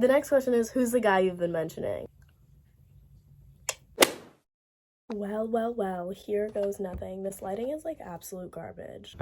The next question is, who's the guy you've been mentioning? Well, here goes nothing. This lighting is like absolute garbage.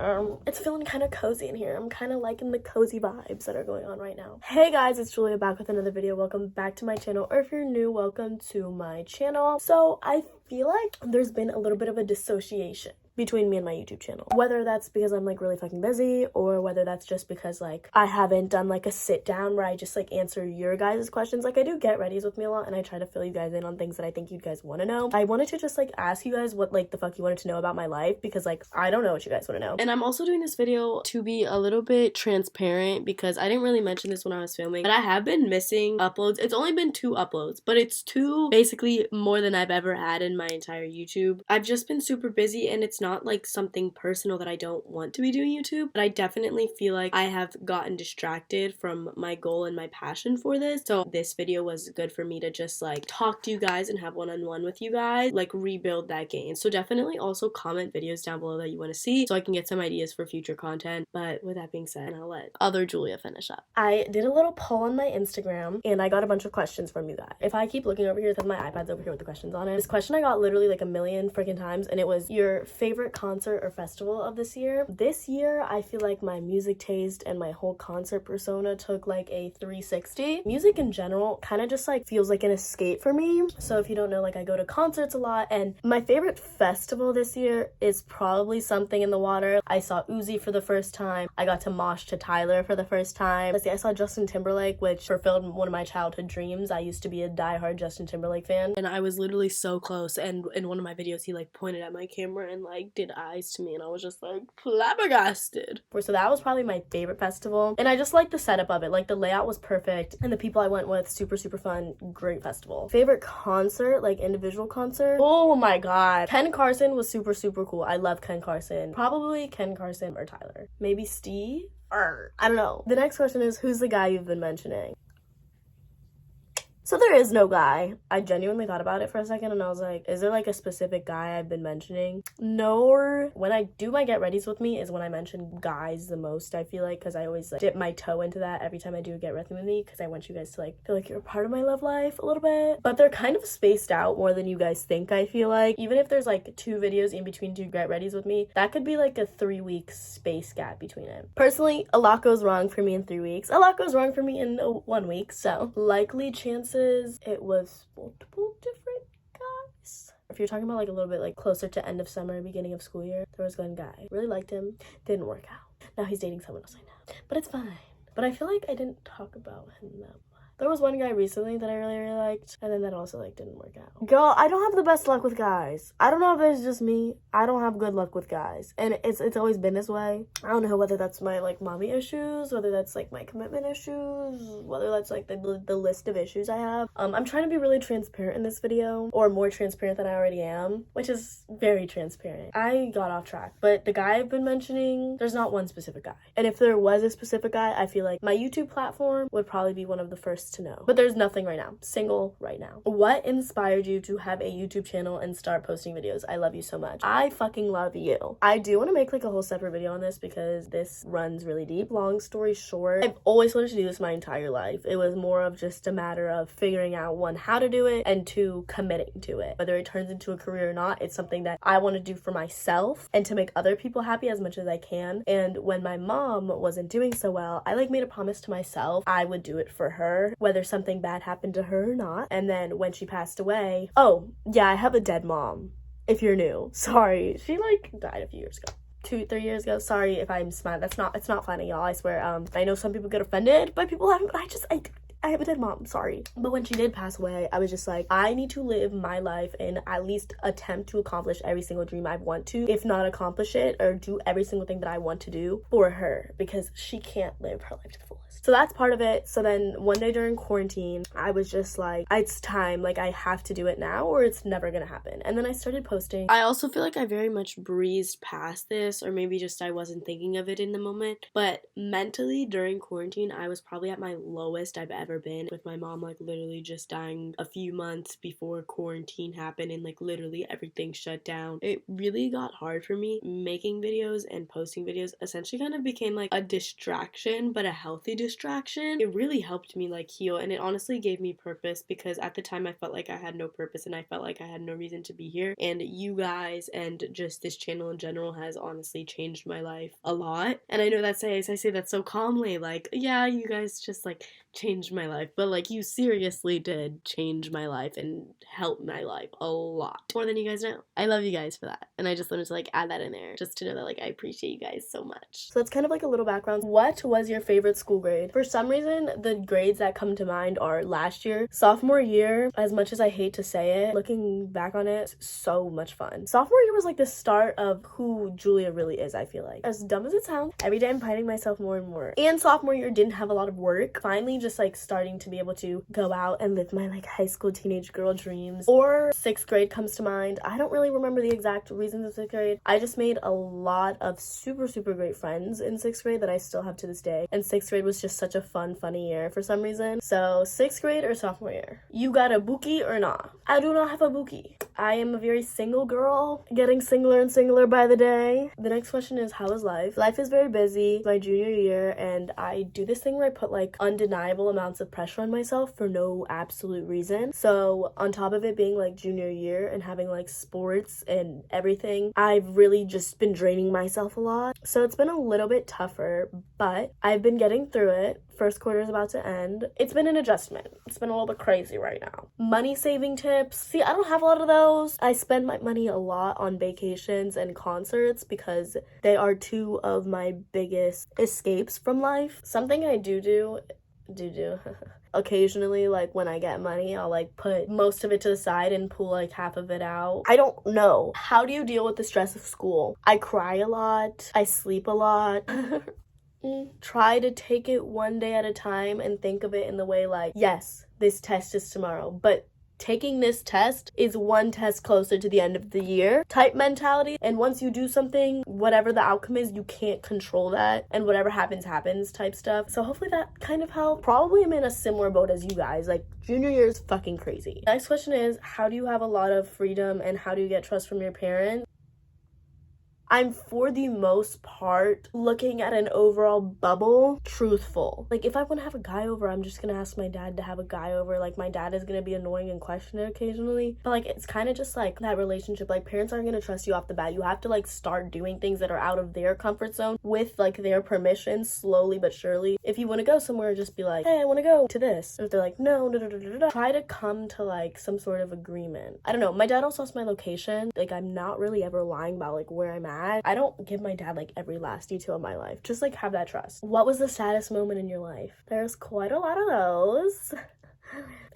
It's feeling kind of cozy in here. I'm kind of liking the cozy vibes that are going on right now. Hey guys, it's Julia back with another video. Welcome back to my channel, or if you're new, welcome to my channel. So I feel like there's been a little bit of a dissociation between me and my YouTube channel. Whether that's because I'm like really fucking busy, or whether that's just because like I haven't done like a sit down where I just like answer your guys' questions. Like I do get readies with me a lot and I try to fill you guys in on things that I think you guys want to know. I wanted to just like ask you guys what like the fuck you wanted to know about my life, because like I don't know what you guys want to know. And I'm also doing this video to be a little bit transparent because I didn't really mention this when I was filming, but I have been missing uploads. It's only been 2 uploads, but it's 2 basically more than I've ever had in my entire YouTube. I've just been super busy, and it's not like something personal that I don't want to be doing YouTube, but I definitely feel like I have gotten distracted from my goal and my passion for this. So this video was good for me to just like talk to you guys and have one-on-one with you guys, like rebuild that gain. So definitely also comment videos down below that you want to see so I can get some ideas for future content. But with that being said, I'll let other Julia finish up. I did a little poll on my Instagram and I got a bunch of questions from you guys. If I keep looking over here, because my iPad's over here with the questions on it, this question I got literally like a million freaking times, and it was your favorite concert or festival of this year. This year I feel like my music taste and my whole concert persona took like a 360. Music in general kind of just like feels like an escape for me. So if you don't know, like I go to concerts a lot, and my favorite festival this year is probably Something in the Water. I saw Uzi for the first time. I got to mosh to Tyler for the first time. Let's see, I saw Justin Timberlake, which fulfilled one of my childhood dreams. I used to be a diehard Justin Timberlake fan, and I was literally so close, and in one of my videos he like pointed at my camera and like did eyes to me, and I was just like flabbergasted. So that was probably my favorite festival, and I just like the setup of it. Like the layout was perfect, and the people I went with, super fun, great festival. Favorite concert, like individual concert, oh my god, Ken Carson was super cool. I love Ken Carson. Probably Ken Carson or Tyler, maybe Steve, or I don't know. The next question is, who's the guy you've been mentioning? So there is no guy. I genuinely thought about it for a second and I was like, is there like a specific guy I've been mentioning? No. When I do my get readies with me is when I mention guys the most, I feel like, because I always like dip my toe into that every time I do a get ready with me, because I want you guys to like feel like you're a part of my love life a little bit. But they're kind of spaced out more than you guys think, I feel like. Even if there's like 2 videos in between 2 get readies with me, that could be like a 3-week space gap between it. Personally, a lot goes wrong for me in 3 weeks. A lot goes wrong for me in 1 week. So likely chances it was multiple different guys. If you're talking about like a little bit like closer to end of summer, beginning of school year, there was one guy. Really liked him. Didn't work out. Now he's dating someone else I know. But it's fine. But I feel like I didn't talk about him that much. There was one guy recently that I really liked, and then that also like didn't work out. Girl, I don't have the best luck with guys. I don't know if it's just me. I don't have good luck with guys, and it's always been this way. I don't know whether that's my like mommy issues, whether that's like my commitment issues, whether that's like the list of issues I have. I'm trying to be really transparent in this video, or more transparent than I already am, which is very transparent. I got off track, but the guy I've been mentioning, there's not one specific guy. And if there was a specific guy, I feel like my YouTube platform would probably be one of the first to know. But there's nothing right now. Single right now. What inspired you to have a YouTube channel and start posting videos? I love you so much. I fucking love you. I do want to make like a whole separate video on this because this runs really deep. Long story short, I've always wanted to do this my entire life. It was more of just a matter of figuring out, 1, how to do it, and 2, committing to it. Whether it turns into a career or not, it's something that I want to do for myself and to make other people happy as much as I can. And when my mom wasn't doing so well, I like made a promise to myself I would do it for her, whether something bad happened to her or not. And then when she passed away, oh yeah, I have a dead mom, if you're new. Sorry, she like died a few years ago. 2-3 years ago. Sorry if I'm smiling. It's not funny, y'all, I swear. I know some people get offended by people having, but I have a dead mom, sorry. But when she did pass away, I was just like, I need to live my life and at least attempt to accomplish every single dream I want to, if not accomplish it, or do every single thing that I want to do for her, because she can't live her life to the fullest. So that's part of it. So then one day during quarantine, I was just like, it's time, like I have to do it now or it's never gonna happen. And then I started posting. I also feel like I very much breezed past this, or maybe just I wasn't thinking of it in the moment, but mentally during quarantine, I was probably at my lowest I've ever been, with my mom like literally just dying a few months before quarantine happened and like literally everything shut down. It really got hard for me. Making videos and posting videos essentially kind of became like a distraction, but a healthy distraction distraction, it really helped me like heal, and it honestly gave me purpose, because at the time I felt like I had no purpose and I felt like I had no reason to be here. And you guys and just this channel in general has honestly changed my life a lot. And I know I say that so calmly, like, yeah, you guys just like changed my life, but like you seriously did change my life and help my life a lot more than you guys know. I love you guys for that, and I just wanted to like add that in there just to know that like I appreciate you guys so much. So that's kind of like a little background. What was your favorite school grade? For some reason, the grades that come to mind are last year, sophomore year. As much as I hate to say it, looking back on it, so much fun. Sophomore year was like the start of who Julia really is. I feel like, as dumb as it sounds, every day I'm finding myself more and more. And sophomore year didn't have a lot of work, finally just like starting to be able to go out and live my like high school teenage girl dreams. Or 6th grade comes to mind. I don't really remember the exact reasons of 6th grade. I just made a lot of super great friends in 6th grade that I still have to this day, and 6th grade was just such a funny year for some reason. So 6th grade or sophomore year? You got a bookie or not? I do not have a bookie. I am a very single girl, getting singler and singler by the day. The next question is, how is life? Life is very busy. My junior year, and I do this thing where I put like undeniable amounts of pressure on myself for no absolute reason. So on top of it being like junior year and having like sports and everything, I've really just been draining myself a lot. So it's been a little bit tougher, but I've been getting through it. First quarter is about to end. It's been an adjustment. It's been a little bit crazy right now. Money saving tips. See, I don't have a lot of those. I spend my money a lot on vacations and concerts because they are two of my biggest escapes from life. Something I do occasionally, like when I get money, I'll like put most of it to the side and pull like half of it out. I don't know. How do you deal with the stress of school? I cry a lot. I sleep a lot. Try to take it one day at a time and think of it in the way like, yes, this test is tomorrow, but taking this test is one test closer to the end of the year type mentality. And once you do something, whatever the outcome is, you can't control that, and whatever happens type stuff. So hopefully that kind of helped. Probably I'm in a similar boat as you guys. Like, junior year is fucking crazy. Next question is, how do you have a lot of freedom and how do you get trust from your parents? I'm, for the most part, looking at an overall bubble, truthful. Like, if I want to have a guy over, I'm just gonna ask my dad to have a guy over. Like, my dad is gonna be annoying and question it occasionally, but like, it's kind of just like that relationship. Like, parents aren't gonna trust you off the bat. You have to like start doing things that are out of their comfort zone with like their permission, slowly but surely. If you want to go somewhere, just be like, hey, I want to go to this. And if they're like, no, try to come to like some sort of agreement. I don't know. My dad also has my location. Like, I'm not really ever lying about like where I'm at. I don't give my dad like every last detail of my life. Just like have that trust. What was the saddest moment in your life? There's quite a lot of those.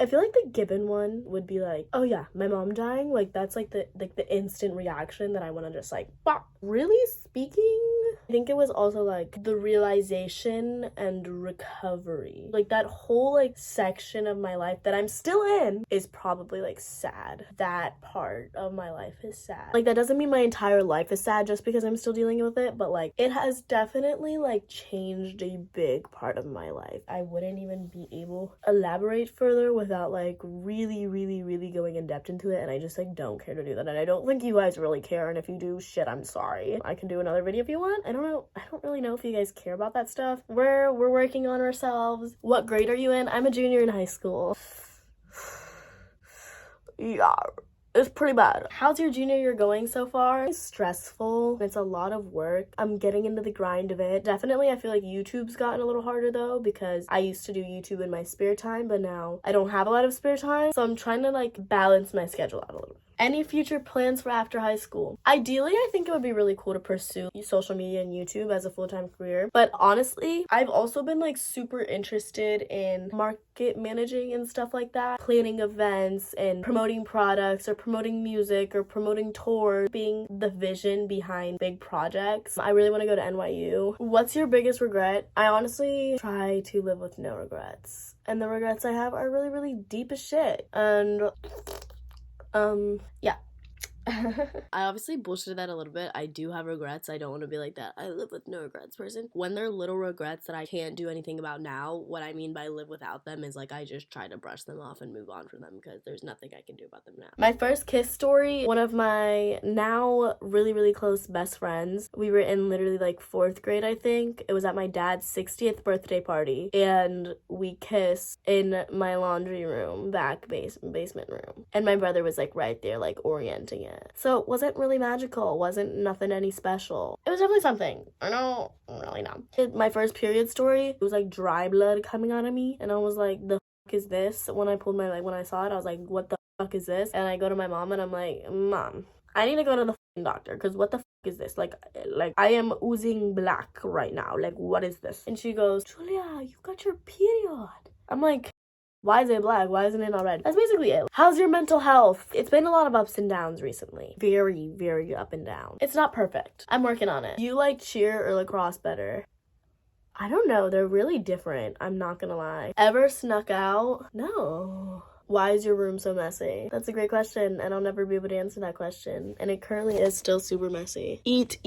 I feel like the Gibbon one would be like, oh yeah, my mom dying. Like, that's like the instant reaction that I want to just like, bah. Really speaking, I think it was also like the realization and recovery. Like, that whole like section of my life that I'm still in is probably like sad. That part of my life is sad. Like, that doesn't mean my entire life is sad just because I'm still dealing with it, but like, it has definitely like changed a big part of my life. I wouldn't even be able to elaborate further without like really going in depth into it, and I just like don't care to do that, and I don't think you guys really care, and if you do, shit, I'm sorry. I can do another video if you want. I don't know. I don't really know if you guys care about that stuff. We're working on ourselves. What grade are you in? I'm a junior in high school. Yeah. It's pretty bad. How's your junior year going so far? It's stressful. It's a lot of work. I'm getting into the grind of it. Definitely, I feel like YouTube's gotten a little harder though, because I used to do YouTube in my spare time, but now I don't have a lot of spare time. So I'm trying to like balance my schedule out a little bit. Any future plans for after high school? Ideally, I think it would be really cool to pursue social media and YouTube as a full-time career. But honestly, I've also been like super interested in market managing and stuff like that. Planning events and promoting products or promoting music or promoting tours, being the vision behind big projects. I really want to go to NYU. What's your biggest regret? I honestly try to live with no regrets. And the regrets I have are really deep as shit. And yeah, I obviously bullshitted that a little bit. I do have regrets. I don't want to be like that I live with no regrets person. When they're little regrets that I can't do anything about now, what I mean by live without them is like I just try to brush them off and move on from them because there's nothing I can do about them now. My first kiss story, one of my now really close best friends, we were in literally like 4th grade, I think. It was at my dad's 60th birthday party, and we kissed in my laundry room, basement room, and my brother was like right there like orienting it. So it wasn't really magical, wasn't nothing any special. It was definitely something. I don't really know. My first period story, it was like dry blood coming out of me, and I was like, the fuck is this? When I pulled my, like, when I saw it, I was like, what the fuck is this? And I go to my mom and I'm like, Mom, I need to go to the fucking doctor, because what the fuck is this? Like I am oozing black right now. Like, what is this? And she goes, Julia, you got your period. I'm like, why is it black? Why isn't it not red? That's basically it. How's your mental health? It's been a lot of ups and downs recently. Very up and down. It's not perfect. I'm working on it. You like cheer or lacrosse better? I don't know. They're really different. I'm not gonna lie. Ever snuck out? No. Why is your room so messy? That's a great question, and I'll never be able to answer that question. And it currently is still super messy. Eat.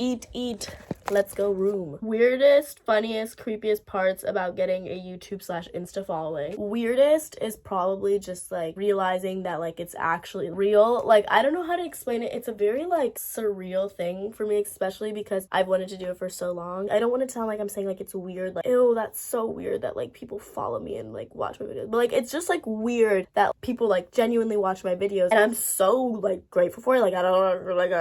Let's go room. Weirdest, funniest, creepiest parts about getting a YouTube/Insta following. Weirdest is probably just like realizing that like it's actually real. Like, I don't know how to explain it. It's a very like surreal thing for me, especially because I've wanted to do it for so long. I don't want to sound like I'm saying like it's weird, like, ew, that's so weird that like people follow me and like watch my videos. But like, it's just like weird that people like genuinely watch my videos, and I'm so like grateful for it. Like, I don't know, like,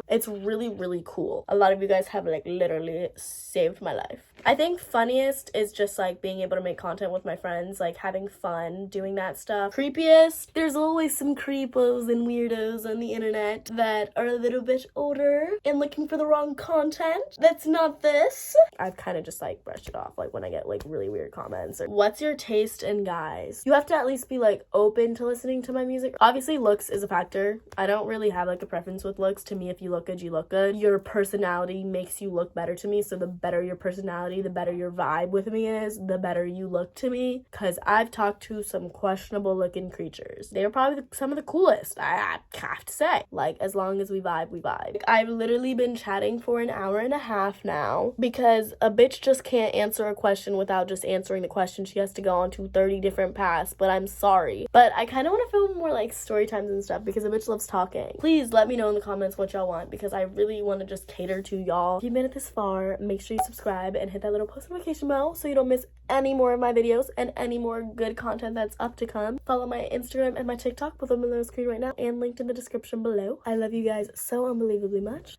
it's really cool. A lot of you guys have like literally saved my life. I think funniest is just like being able to make content with my friends, like having fun doing that stuff. Creepiest, there's always some creepos and weirdos on the internet that are a little bit older and looking for the wrong content that's not this. I've kind of just like brushed it off, like when I get like really weird comments or what's your taste in guys. You have to at least be like open to listening to my music. Obviously looks is a factor. I don't really have like a preference with looks. To me, if you look good, you look good. Your personality makes you look better to me, so the better your personality, the better your vibe with me is, the better you look to me. Because I've talked to some questionable looking creatures. They're probably some of the coolest, I have to say. Like, as long as we vibe, we vibe. Like, I've literally been chatting for an hour and a half now because a bitch just can't answer a question without just answering the question. She has to go on to 30 different paths, but I'm sorry. But I kind of want to film more like story times and stuff because a bitch loves talking. Please let me know in the comments what y'all want, because I really want to just cater to y'all. If you made it this far, make sure you subscribe and hit that little post notification bell so you don't miss any more of my videos and any more good content that's up to come. Follow my Instagram and my TikTok, both of them on the screen right now and linked in the description below. I love you guys so unbelievably much.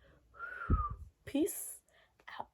Peace out.